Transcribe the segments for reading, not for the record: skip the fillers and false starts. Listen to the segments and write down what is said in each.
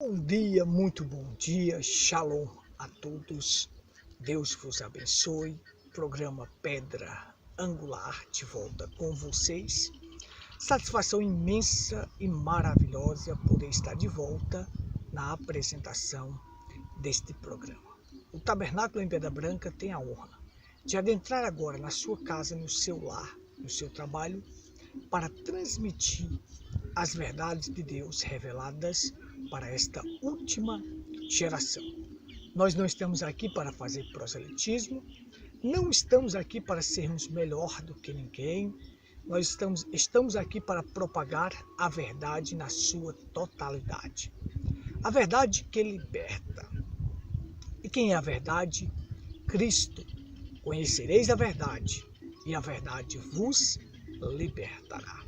Bom dia, muito bom dia, Shalom a todos, Deus vos abençoe. Programa Pedra Angular de volta com vocês. Satisfação imensa e maravilhosa poder estar de volta na apresentação deste programa. O Tabernáculo em Pedra Branca tem a honra de adentrar agora na sua casa, no seu lar, no seu trabalho, para transmitir as verdades de Deus reveladas para esta última geração. Nós não estamos aqui para fazer proselitismo, não estamos aqui para sermos melhor do que ninguém, nós estamos aqui para propagar a verdade na sua totalidade. A verdade que liberta. E quem é a verdade? Cristo. Conhecereis a verdade, e a verdade vos libertará.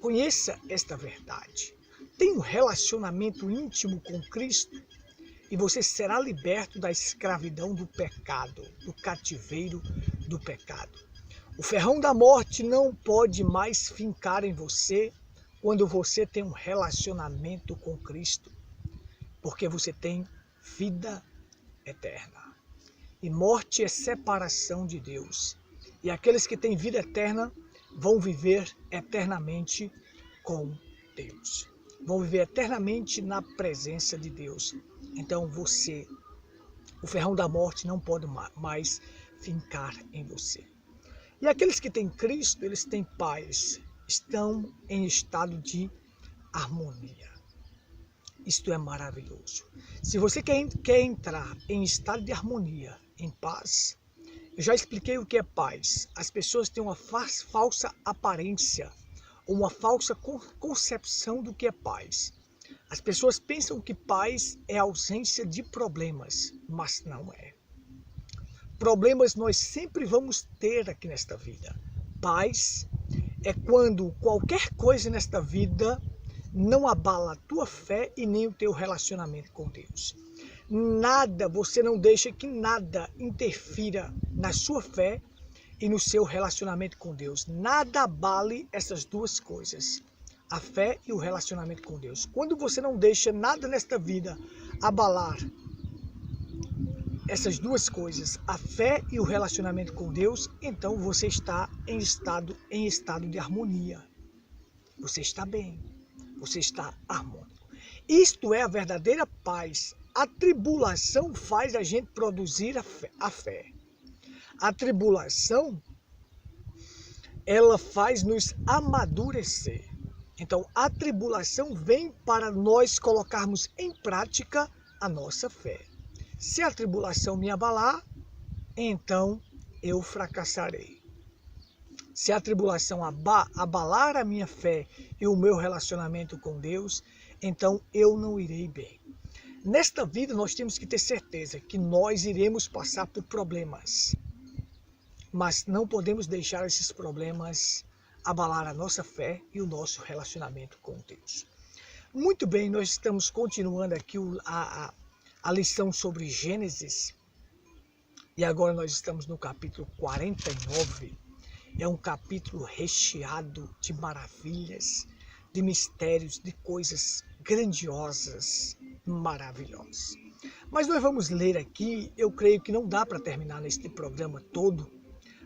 Conheça esta verdade. Tenha um relacionamento íntimo com Cristo e você será liberto da escravidão do pecado, do cativeiro do pecado. O ferrão da morte não pode mais fincar em você quando você tem um relacionamento com Cristo, porque você tem vida eterna. E morte é separação de Deus. E aqueles que têm vida eterna vão viver eternamente com Deus. Vão viver eternamente na presença de Deus. Então você, o ferrão da morte não pode mais fincar em você. E aqueles que têm Cristo, eles têm paz, estão em estado de harmonia. Isto é maravilhoso. Se você quer entrar em estado de harmonia, em paz, eu já expliquei o que é paz. As pessoas têm uma falsa aparência, uma falsa concepção do que é paz. As pessoas pensam que paz é ausência de problemas, mas não é. Problemas nós sempre vamos ter aqui nesta vida. Paz é quando qualquer coisa nesta vida não abala a tua fé e nem o teu relacionamento com Deus. Nada, você não deixa que nada interfira na sua fé e no seu relacionamento com Deus. Nada abale essas duas coisas, a fé e o relacionamento com Deus. Quando você não deixa nada nesta vida abalar essas duas coisas, a fé e o relacionamento com Deus, então você está em estado de harmonia. Você está bem, você está harmônico. Isto é a verdadeira paz. A tribulação faz a gente produzir a fé. A tribulação, ela faz nos amadurecer. Então, a tribulação vem para nós colocarmos em prática a nossa fé. Se a tribulação me abalar, então eu fracassarei. Se a tribulação abalar a minha fé e o meu relacionamento com Deus, então eu não irei bem. Nesta vida nós temos que ter certeza que nós iremos passar por problemas, mas não podemos deixar esses problemas abalar a nossa fé e o nosso relacionamento com Deus. Muito bem, nós estamos continuando aqui a lição sobre Gênesis e agora nós estamos no capítulo 49. É um capítulo recheado de maravilhas, de mistérios, de coisas grandiosas, maravilhosas. Mas nós vamos ler aqui, eu creio que não dá para terminar neste programa todo,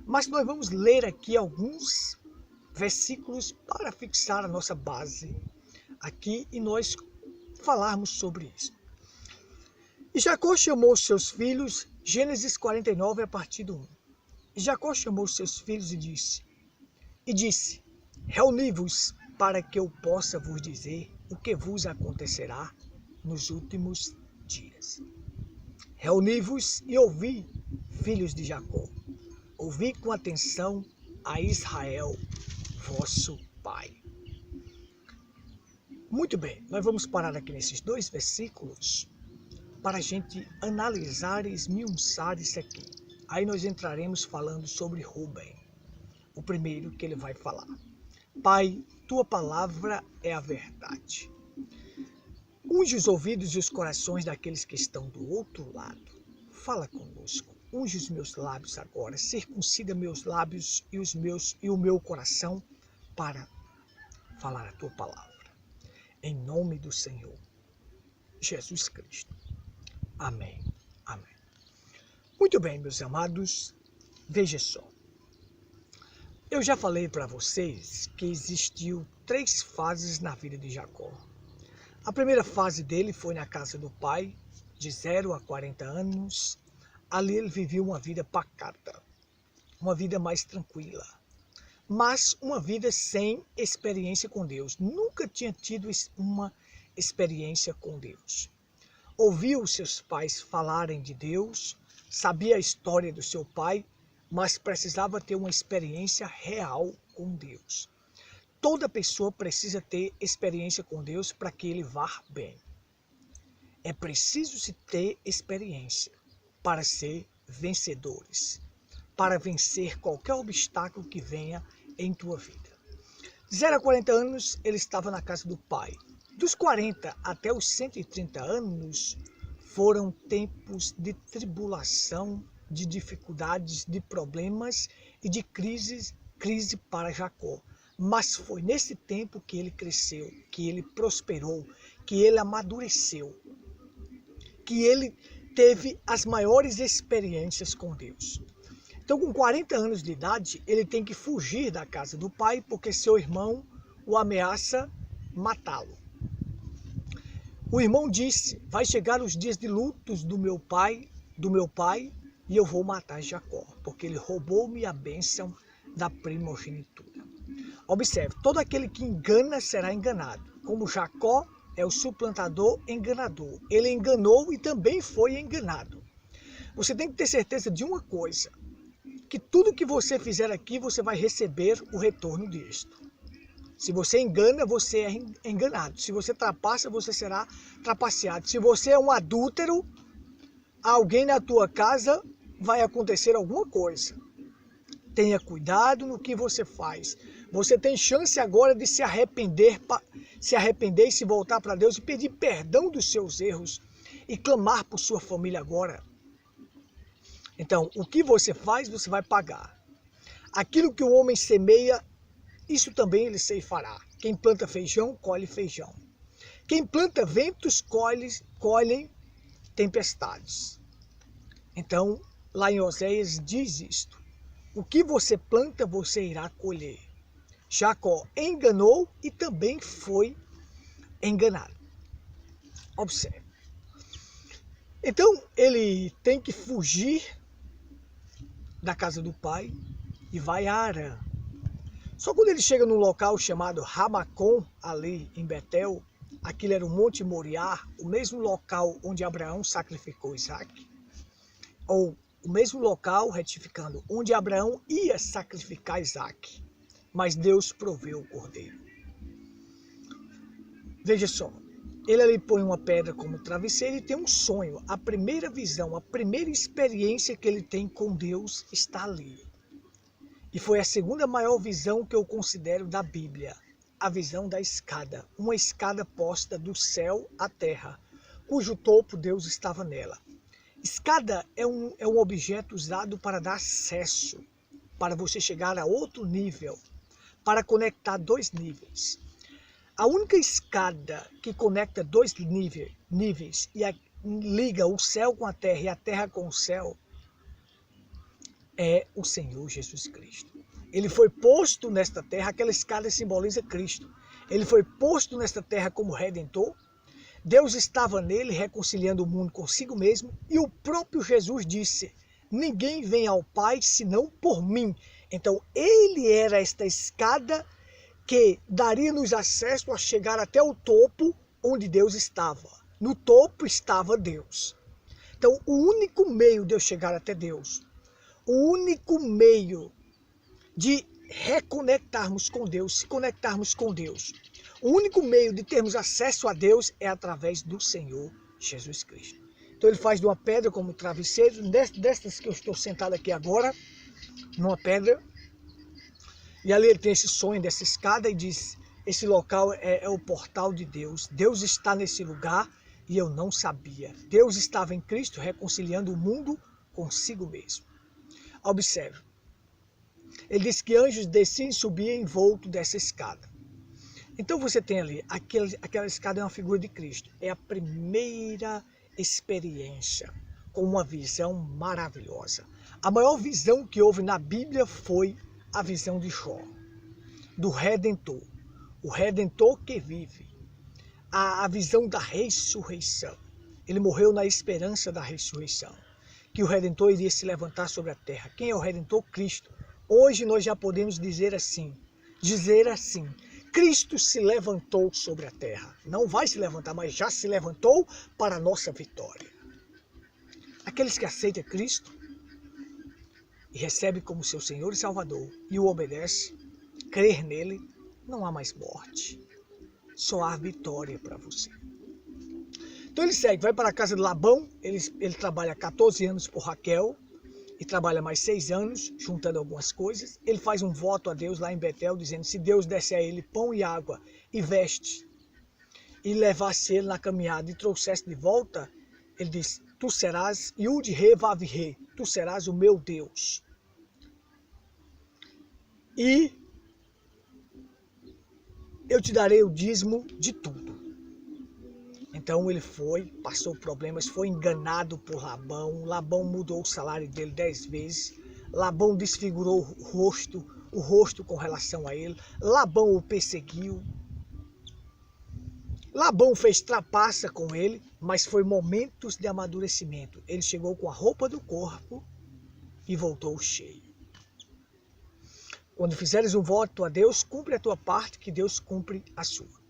mas nós vamos ler aqui alguns versículos para fixar a nossa base aqui e nós falarmos sobre isso. E Jacó chamou seus filhos, Gênesis 49, a partir do 1. E Jacó chamou seus filhos e disse, reuni-vos para que eu possa vos dizer o que vos acontecerá nos últimos dias. Reuni-vos e ouvi, filhos de Jacó. Ouvi com atenção a Israel, vosso pai. Muito bem, nós vamos parar aqui nesses dois versículos para a gente analisar e esmiuçar isso aqui. Aí nós entraremos falando sobre Rúben, o primeiro que ele vai falar. Pai, tua palavra é a verdade. Unge os ouvidos e os corações daqueles que estão do outro lado. Fala conosco. Unge os meus lábios agora. Circuncida meus lábios e o meu coração para falar a tua palavra. em nome do Senhor Jesus Cristo. Amém. Amém. Muito bem, meus amados, veja só. Eu já falei para vocês que existiu 3 fases na vida de Jacó. A primeira fase dele foi na casa do pai, de 0 a 40 anos. Ali ele viveu uma vida pacata, uma vida mais tranquila, mas uma vida sem experiência com Deus. Nunca tinha tido uma experiência com Deus. Ouviu seus pais falarem de Deus, sabia a história do seu pai, mas precisava ter uma experiência real com Deus. Toda pessoa precisa ter experiência com Deus para que ele vá bem. É preciso se ter experiência para ser vencedores, para vencer qualquer obstáculo que venha em tua vida. De 0 a 40 anos, ele estava na casa do pai. Dos 40 até os 130 anos, foram tempos de tribulação, de dificuldades, de problemas e de crise para Jacó. Mas foi nesse tempo que ele cresceu, que ele prosperou, que ele amadureceu, que ele teve as maiores experiências com Deus. Então, com 40 anos de idade, ele tem que fugir da casa do pai, porque seu irmão o ameaça matá-lo. O irmão disse: vai chegar os dias de lutos do meu pai, e eu vou matar Jacó, porque ele roubou-me a bênção da primogenitura. Observe, todo aquele que engana será enganado. Como Jacó é o suplantador enganador. Ele enganou e também foi enganado. Você tem que ter certeza de uma coisa, que tudo que você fizer aqui, você vai receber o retorno disto. Se você engana, você é enganado. Se você trapaça, você será trapaceado. Se você é um adúltero, alguém na tua casa vai acontecer alguma coisa. Tenha cuidado no que você faz. Você tem chance agora de se arrepender e se voltar para Deus e pedir perdão dos seus erros e clamar por sua família agora. Então, o que você faz, você vai pagar. Aquilo que o homem semeia, isso também ele ceifará. Quem planta feijão, colhe feijão. Quem planta ventos, colhe tempestades. Então, lá em Oséias diz isto: o que você planta, você irá colher. Jacó enganou e também foi enganado. Observe. Então, ele tem que fugir da casa do pai e vai a Arã. Só quando ele chega num local chamado Ramacom, ali em Betel, aquilo era o Monte Moriá, o mesmo local onde Abraão sacrificou Isaac, ou o mesmo local, retificando, onde Abraão ia sacrificar Isaac, mas Deus proveu o cordeiro. Veja só, ele ali põe uma pedra como travesseiro e tem um sonho. A primeira visão, a primeira experiência que ele tem com Deus está ali. E foi a segunda maior visão que eu considero da Bíblia, a visão da escada, uma escada posta do céu à terra, cujo topo Deus estava nela. Escada é um objeto usado para dar acesso, para você chegar a outro nível, para conectar 2 níveis. A única escada que conecta 2 níveis e liga o céu com a terra e a terra com o céu é o Senhor Jesus Cristo. Ele foi posto nesta terra, aquela escada simboliza Cristo. Ele foi posto nesta terra como Redentor. Deus estava nele reconciliando o mundo consigo mesmo e o próprio Jesus disse: ninguém vem ao Pai senão por mim. Então ele era esta escada que daria-nos acesso a chegar até o topo onde Deus estava. No topo estava Deus. Então o único meio de eu chegar até Deus, o único meio de reconectarmos com Deus, se conectarmos com Deus, o único meio de termos acesso a Deus é através do Senhor Jesus Cristo. Então ele faz de uma pedra como travesseiro, destas que eu estou sentado aqui agora, numa pedra, e ali ele tem esse sonho dessa escada e diz: esse local é o portal de Deus. Deus está nesse lugar e eu não sabia. Deus estava em Cristo reconciliando o mundo consigo mesmo. Observe. Ele diz que anjos desciam e subiam em volta dessa escada. Então você tem ali, aquela escada é uma figura de Cristo. É a primeira experiência com uma visão maravilhosa. A maior visão que houve na Bíblia foi a visão de Jó, do Redentor. O Redentor que vive. A visão da ressurreição. Ele morreu na esperança da ressurreição. Que o Redentor iria se levantar sobre a terra. Quem é o Redentor? Cristo. Hoje nós já podemos dizer assim. Cristo se levantou sobre a terra. Não vai se levantar, mas já se levantou para a nossa vitória. Aqueles que aceitam Cristo e recebem como seu Senhor e Salvador e o obedecem, crer nele, não há mais morte. Só há vitória para você. Então ele segue, vai para a casa de Labão, ele trabalha 14 anos por Raquel, e trabalha mais 6 anos, juntando algumas coisas. Ele faz um voto a Deus lá em Betel, dizendo, se Deus desse a ele pão e água e veste, e levasse ele na caminhada e trouxesse de volta, ele diz, tu serás Yud Re Vav Re, tu serás o meu Deus. E eu te darei o dízimo de tudo. Então ele foi, passou problemas, foi enganado por Labão. Labão mudou o salário dele 10 vezes. Labão desfigurou o rosto com relação a ele. Labão o perseguiu. Labão fez trapaça com ele, mas foi momentos de amadurecimento. Ele chegou com a roupa do corpo e voltou cheio. Quando fizeres um voto a Deus, cumpre a tua parte, que Deus cumpre a sua.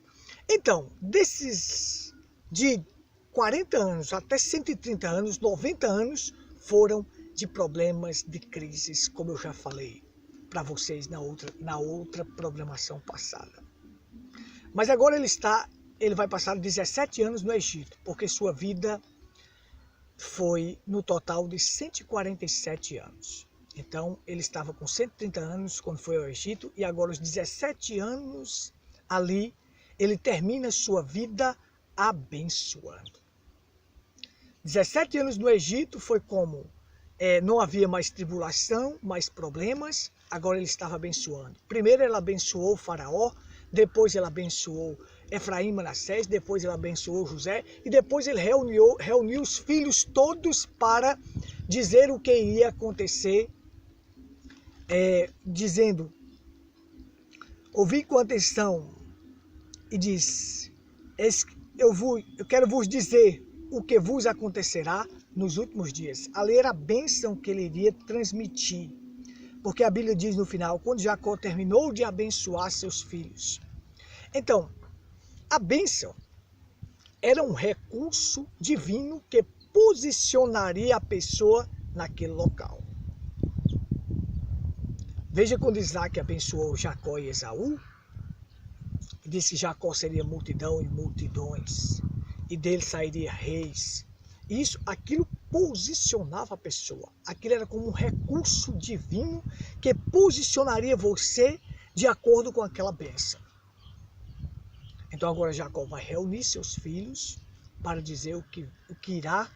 Então, desses de 40 anos até 130 anos, 90 anos, foram de problemas, de crises, como eu já falei para vocês na outra programação passada. Mas agora ele vai passar 17 anos no Egito, porque sua vida foi no total de 147 anos. Então, ele estava com 130 anos quando foi ao Egito, e agora os 17 anos ali, ele termina sua vida abençoando. 17 anos no Egito foi como não havia mais tribulação, mais problemas, agora ele estava abençoando. Primeiro ele abençoou o faraó, depois ele abençoou Efraim, Manassés, depois ele abençoou José, e depois ele reuniu os filhos todos para dizer o que iria acontecer, dizendo, ouvi com atenção, e diz, eu quero vos dizer o que vos acontecerá nos últimos dias. Ali era a bênção que ele iria transmitir. Porque a Bíblia diz no final, quando Jacó terminou de abençoar seus filhos. Então, a bênção era um recurso divino que posicionaria a pessoa naquele local. Veja quando Isaac abençoou Jacó e Esaú, disse que Jacó seria multidão e multidões, e dele sairia reis. Aquilo posicionava a pessoa. Aquilo era como um recurso divino que posicionaria você de acordo com aquela bênção. Então agora Jacó vai reunir seus filhos para dizer o que irá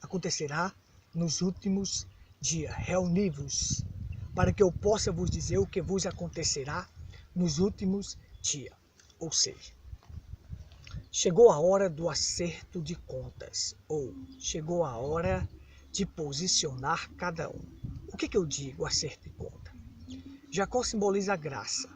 acontecerá nos últimos dias. Reuni-vos para que eu possa vos dizer o que vos acontecerá nos últimos dias. Ou seja, chegou a hora do acerto de contas, ou chegou a hora de posicionar cada um. O que eu digo, acerto de conta? Jacó simboliza a graça.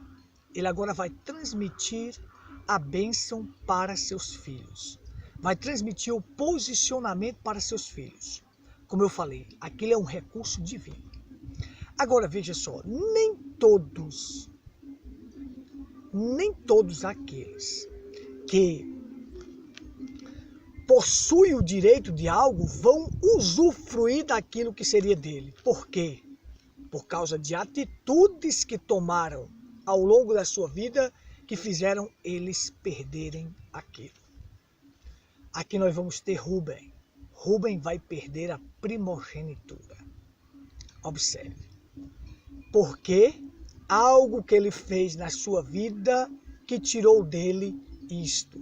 Ele agora vai transmitir a bênção para seus filhos. Vai transmitir o posicionamento para seus filhos. Como eu falei, aquilo é um recurso divino. Agora veja só, nem todos aqueles que possuem o direito de algo vão usufruir daquilo que seria dele. Por quê? Por causa de atitudes que tomaram ao longo da sua vida que fizeram eles perderem aquilo. Aqui nós vamos ter Rúben. Rúben vai perder a primogenitura. Observe. Porque algo que ele fez na sua vida que tirou dele isto.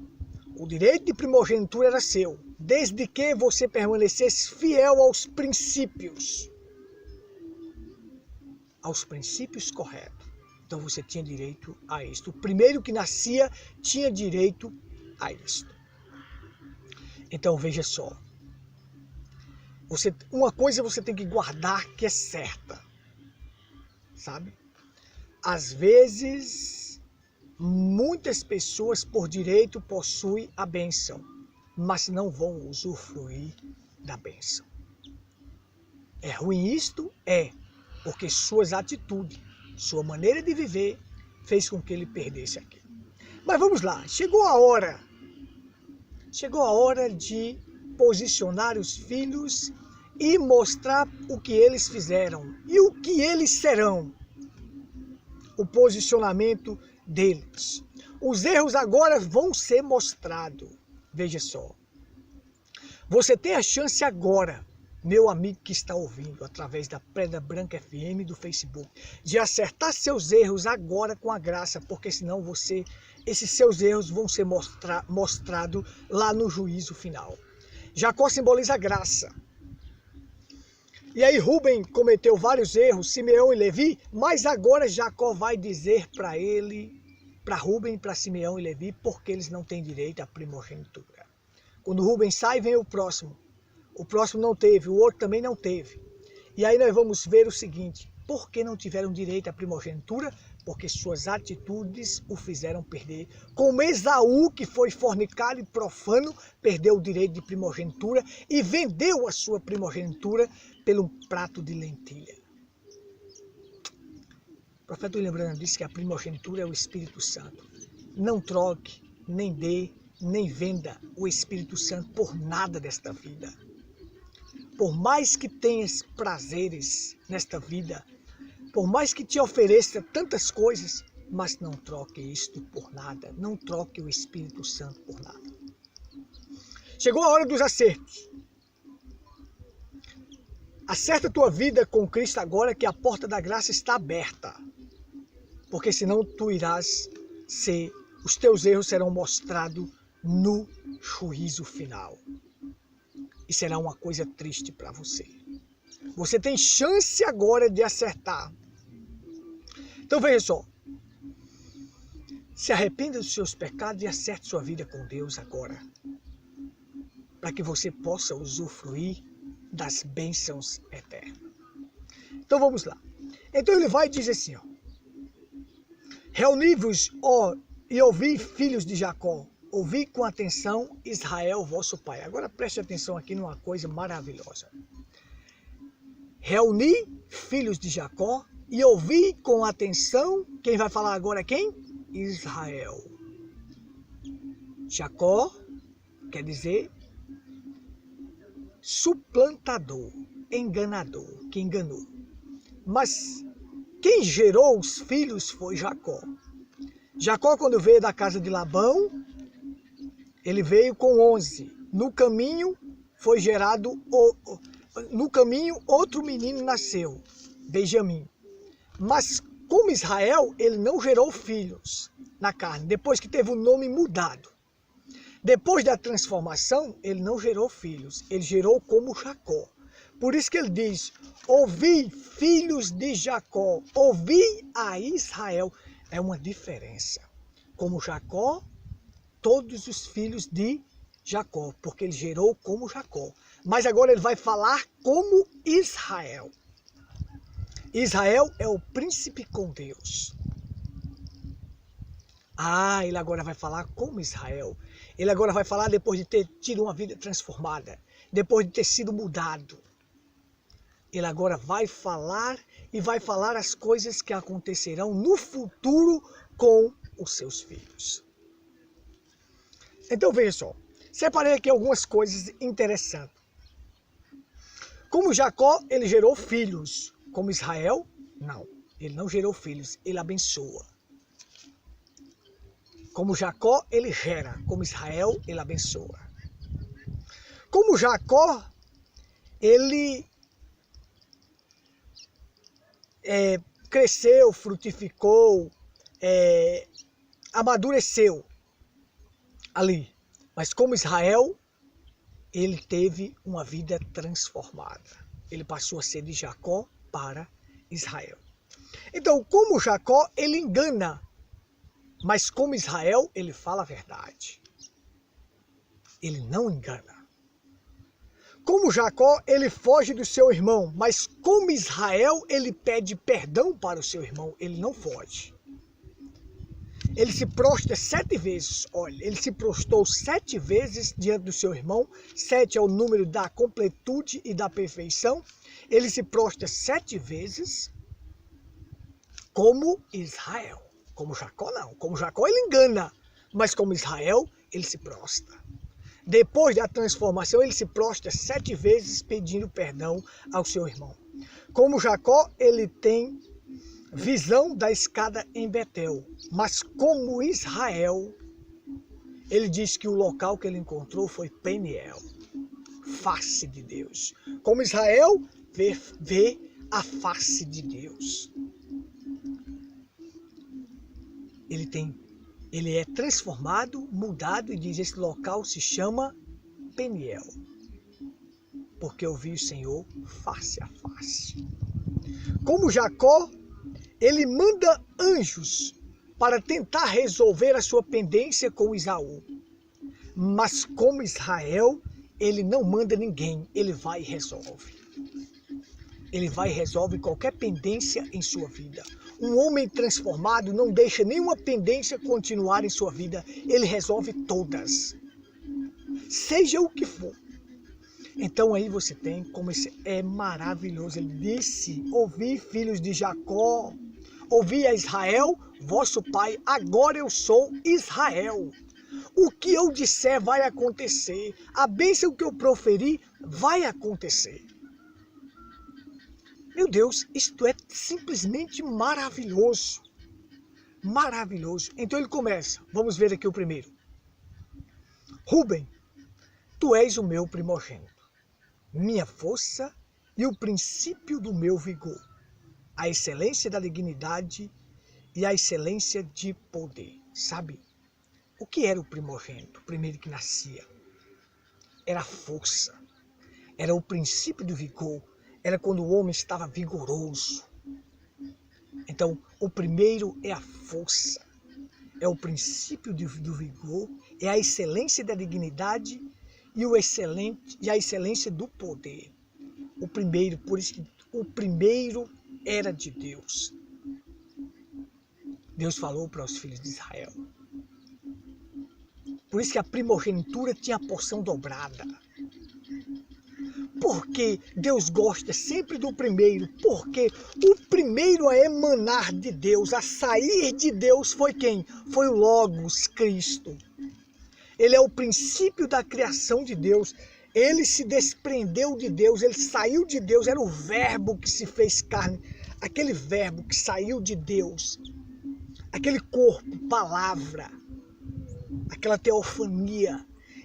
O direito de primogenitura era seu, desde que você permanecesse fiel aos princípios corretos. Então você tinha direito a isto. O primeiro que nascia tinha direito a isto. Então veja só. Uma coisa você tem que guardar que é certa. Sabe? Às vezes, muitas pessoas por direito possuem a bênção, mas não vão usufruir da bênção. É ruim isto? É, porque suas atitudes, sua maneira de viver, fez com que ele perdesse aquilo. Mas vamos lá, chegou a hora de posicionar os filhos e mostrar o que eles fizeram e o que eles serão. O posicionamento deles. Os erros agora vão ser mostrados. Veja só. Você tem a chance agora, meu amigo que está ouvindo, através da Pedra Branca FM do Facebook, de acertar seus erros agora com a graça, porque senão esses seus erros vão ser mostrados lá no juízo final. Jacó simboliza a graça. E aí Rubem cometeu vários erros, Simeão e Levi, mas agora Jacó vai dizer para ele, para Rubem, para Simeão e Levi, porque eles não têm direito à primogenitura. Quando Rubem sai, vem o próximo. O próximo não teve, o outro também não teve. E aí nós vamos ver o seguinte, por que não tiveram direito à primogenitura? Porque suas atitudes o fizeram perder. Como Esaú, que foi fornicário e profano, perdeu o direito de primogenitura e vendeu a sua primogenitura pelo prato de lentilha. O profeta William Branham disse que a primogenitura é o Espírito Santo. Não troque, nem dê, nem venda o Espírito Santo por nada desta vida. Por mais que tenhas prazeres nesta vida, por mais que te ofereça tantas coisas, mas não troque isto por nada. Não troque o Espírito Santo por nada. Chegou a hora dos acertos. Acerta a tua vida com Cristo agora, que a porta da graça está aberta. Porque senão tu irás ser, os teus erros serão mostrados no juízo final. E será uma coisa triste para você. Você tem chance agora de acertar. Então veja só. Se arrependa dos seus pecados e acerte sua vida com Deus agora. Para que você possa usufruir das bênçãos eternas. Então vamos lá. Então ele vai dizer assim, ó. Reuni-vos, ó, e ouvi, filhos de Jacó. Ouvi com atenção, Israel, vosso pai. Agora preste atenção aqui numa coisa maravilhosa. Reuni, filhos de Jacó, e ouvi com atenção, quem vai falar agora é quem? Israel. Jacó quer dizer suplantador, enganador, que enganou. Mas quem gerou os filhos foi Jacó. Jacó, quando veio da casa de Labão, ele veio com 11. No caminho foi gerado, no caminho outro menino nasceu, Benjamim. Mas como Israel, ele não gerou filhos na carne, depois que teve o nome mudado. Depois da transformação, ele não gerou filhos, ele gerou como Jacó. Por isso que ele diz, ouvi filhos de Jacó, ouvi a Israel. É uma diferença. Como Jacó, todos os filhos de Jacó, porque ele gerou como Jacó. Mas agora ele vai falar como Israel. Israel é o príncipe com Deus. Ele agora vai falar como Israel. Ele agora vai falar depois de ter tido uma vida transformada, depois de ter sido mudado. Ele agora vai falar e vai falar as coisas que acontecerão no futuro com os seus filhos. Então veja só, separei aqui algumas coisas interessantes. Como Jacó, ele gerou filhos. Como Israel, não. Ele não gerou filhos, ele abençoa. Como Jacó, ele gera. Como Israel, ele abençoa. Como Jacó, ele cresceu, frutificou, amadureceu ali. Mas como Israel, ele teve uma vida transformada. Ele passou a ser de Jacó para Israel. Então, como Jacó, ele engana, mas como Israel, ele fala a verdade. Ele não engana. Como Jacó, ele foge do seu irmão, mas como Israel, ele pede perdão para o seu irmão, ele não foge. Ele se prostra 7 vezes, olha, ele se prostrou 7 vezes diante do seu irmão, 7 é o número da completude e da perfeição, ele se prostra 7 vezes, como Israel. Como Jacó não, como Jacó ele engana, mas como Israel ele se prostra. Depois da transformação ele se prostra 7 vezes pedindo perdão ao seu irmão. Como Jacó ele tem visão da escada em Betel, mas como Israel ele diz que o local que ele encontrou foi Peniel, face de Deus. Como Israel vê a face de Deus. Ele é transformado, mudado e diz, esse local se chama Peniel, porque eu vi o Senhor face a face. Como Jacó, ele manda anjos para tentar resolver a sua pendência com Esaú. Mas como Israel, ele não manda ninguém, ele vai e resolve. Ele vai e resolve qualquer pendência em sua vida. Um homem transformado não deixa nenhuma pendência continuar em sua vida. Ele resolve todas. Seja o que for. Então aí você tem como esse é maravilhoso. Ele disse, ouvi filhos de Jacó, ouvi a Israel, vosso pai, agora eu sou Israel. O que eu disser vai acontecer. A bênção que eu proferi vai acontecer. Meu Deus, isto é simplesmente maravilhoso. Maravilhoso. Então ele começa. Vamos ver aqui o primeiro. Rúben, tu és o meu primogênito, minha força e o princípio do meu vigor, a excelência da dignidade e a excelência de poder. Sabe? O que era o primogênito, o primeiro que nascia? Era a força. Era o princípio do vigor. Era quando o homem estava vigoroso. Então, o primeiro é a força, é o princípio do vigor, é a excelência da dignidade e a excelência do poder. O primeiro, por isso que o primeiro era de Deus. Deus falou para os filhos de Israel. Por isso que a primogenitura tinha a porção dobrada. Porque Deus gosta sempre do primeiro, porque o primeiro a emanar de Deus, a sair de Deus foi quem? Foi o Logos, Cristo. Ele é o princípio da criação de Deus, ele se desprendeu de Deus, ele saiu de Deus, era o verbo que se fez carne, aquele verbo que saiu de Deus, aquele corpo, palavra, aquela teofania,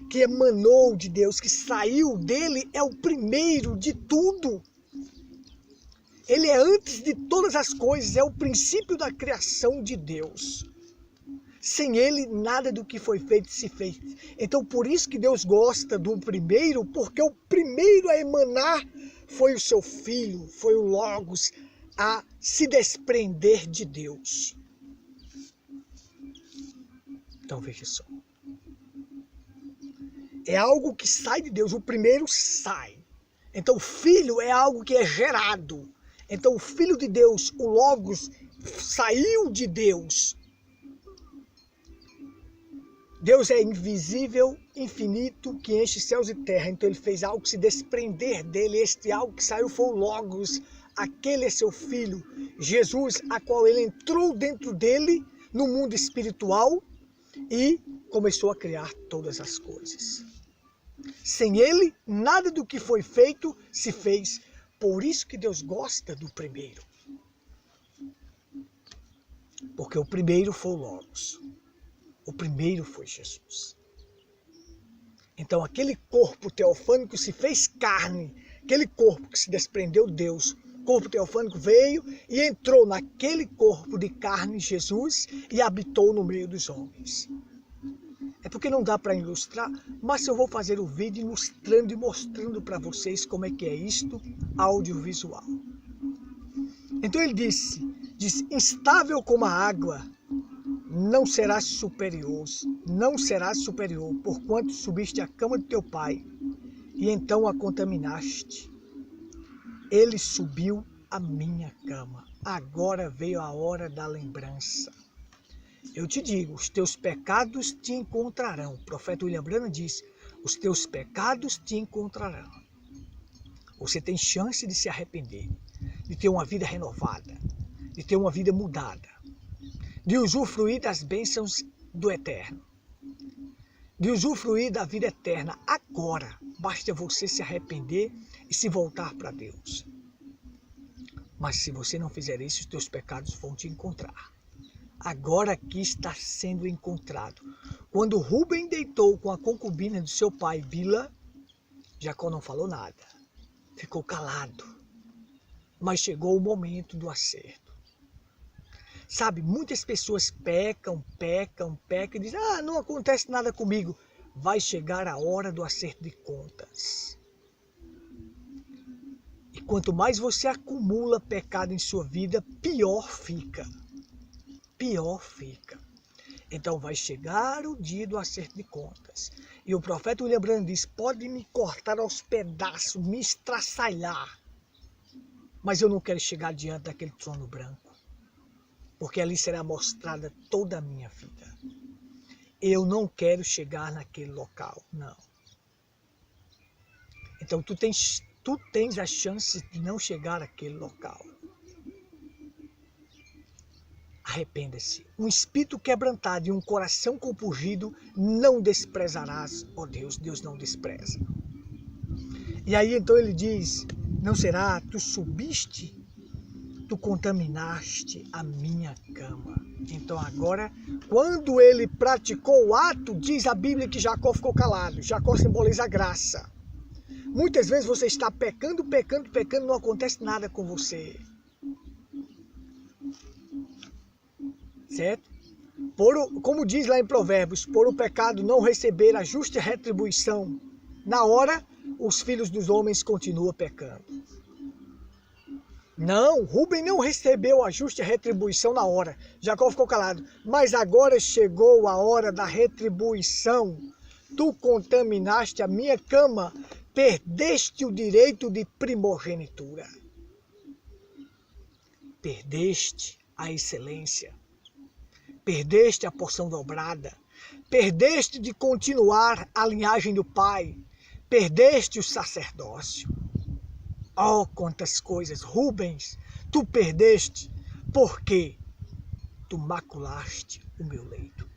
que emanou de Deus, que saiu dele, é o primeiro de tudo. Ele é antes de todas as coisas, é o princípio da criação de Deus. Sem ele, nada do que foi feito se fez. Então, por isso que Deus gosta do primeiro, porque o primeiro a emanar foi o seu filho, foi o Logos, a se desprender de Deus. Então, veja só. É algo que sai de Deus, o primeiro sai. Então o filho é algo que é gerado. Então o filho de Deus, o Logos, saiu de Deus. Deus é invisível, infinito, que enche céus e terra. Então ele fez algo se desprender dele. Este algo que saiu foi o Logos. Aquele é seu filho, Jesus, a qual ele entrou dentro dele, no mundo espiritual, e começou a criar todas as coisas. Sem ele, nada do que foi feito se fez. Por isso que Deus gosta do primeiro. Porque o primeiro foi o Logos. O primeiro foi Jesus. Então aquele corpo teofânico se fez carne. Aquele corpo que se desprendeu de Deus. O corpo teofânico veio e entrou naquele corpo de carne, Jesus, e habitou no meio dos homens. É porque não dá para ilustrar, mas eu vou fazer o vídeo ilustrando e mostrando para vocês como é que é isto audiovisual. Então ele disse, Diz, instável como a água, não serás superior, porquanto subiste à cama do teu pai, e então a contaminaste. Ele subiu à minha cama. Agora veio a hora da lembrança. Eu te digo, os teus pecados te encontrarão. O profeta William Branham diz, os teus pecados te encontrarão. Você tem chance de se arrepender, de ter uma vida renovada, de ter uma vida mudada, de usufruir das bênçãos do Eterno, de usufruir da vida eterna agora. Basta você se arrepender e se voltar para Deus. Mas se você não fizer isso, os teus pecados vão te encontrar. Agora aqui está sendo encontrado. Quando Rubem deitou com a concubina do seu pai, Bila, Jacó não falou nada. Ficou calado. Mas chegou o momento do acerto. Sabe, muitas pessoas pecam e dizem, não acontece nada comigo. Vai chegar a hora do acerto de contas. E quanto mais você acumula pecado em sua vida, pior fica. Pior fica. Então vai chegar o dia do acerto de contas. E o profeta William Branham diz, pode me cortar aos pedaços, me estraçalhar. Mas eu não quero chegar diante daquele trono branco. Porque ali será mostrada toda a minha vida. Eu não quero chegar naquele local, não. Então tu tens a chance de não chegar àquele local. Arrependa-se. Um espírito quebrantado e um coração compungido não desprezarás, ó Deus. Deus não despreza. E aí então ele diz, não será, tu subiste, tu contaminaste a minha cama. Então agora, quando ele praticou o ato, diz a Bíblia que Jacó ficou calado. Jacó simboliza a graça. Muitas vezes você está pecando, não acontece nada com você. Certo? Como diz lá em Provérbios, por o pecado não receber a justa retribuição, na hora os filhos dos homens continuam pecando. Não, Rubem não recebeu a justa retribuição na hora. Jacó ficou calado. Mas agora chegou a hora da retribuição. Tu contaminaste a minha cama, perdeste o direito de primogenitura. Perdeste a excelência. Perdeste a porção dobrada. Perdeste de continuar a linhagem do pai. Perdeste o sacerdócio. Oh, quantas coisas, Rubens, tu perdeste, porque tu maculaste o meu leito.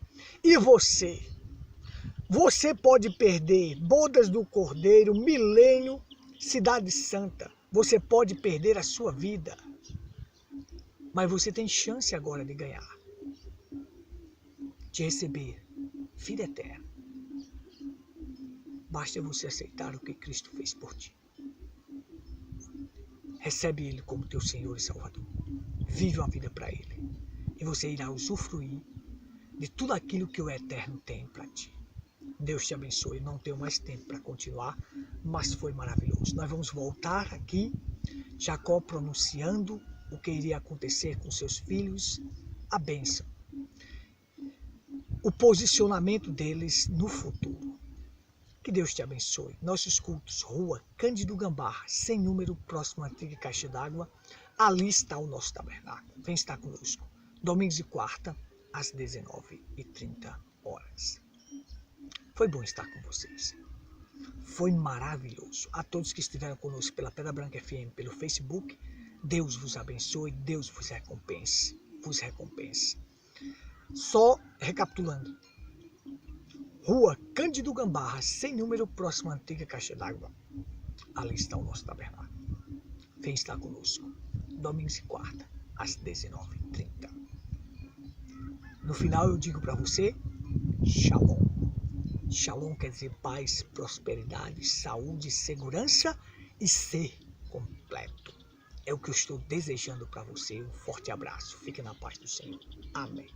E você? Você pode perder bodas do Cordeiro, milênio, cidade santa. Você pode perder a sua vida. Mas você tem chance agora de ganhar. De receber vida eterna. Basta você aceitar o que Cristo fez por ti. Recebe Ele como teu Senhor e Salvador. Vive uma vida para Ele. E você irá usufruir de tudo aquilo que o Eterno tem para ti. Deus te abençoe. Não tenho mais tempo para continuar, mas foi maravilhoso. Nós vamos voltar aqui, Jacó pronunciando o que iria acontecer com seus filhos, a bênção. O posicionamento deles no futuro. Que Deus te abençoe. Nossos cultos, Rua Cândido Gambarra, sem número, próximo à antiga caixa d'água. Ali está o nosso tabernáculo. Vem estar conosco. Domingos e quarta, às 19h30. Foi bom estar com vocês. Foi maravilhoso. A todos que estiveram conosco pela Pedra Branca FM, pelo Facebook, Deus vos abençoe, Deus vos recompense. Só recapitulando. Rua Cândido Gambarra, sem número, próximo à antiga caixa d'água. Ali está o nosso tabernáculo. Vem estar conosco. Domingos e quarta, às 19h30. No final eu digo para você, Shalom. Shalom quer dizer paz, prosperidade, saúde, segurança e ser completo. É o que eu estou desejando para você. Um forte abraço. Fique na paz do Senhor. Amém.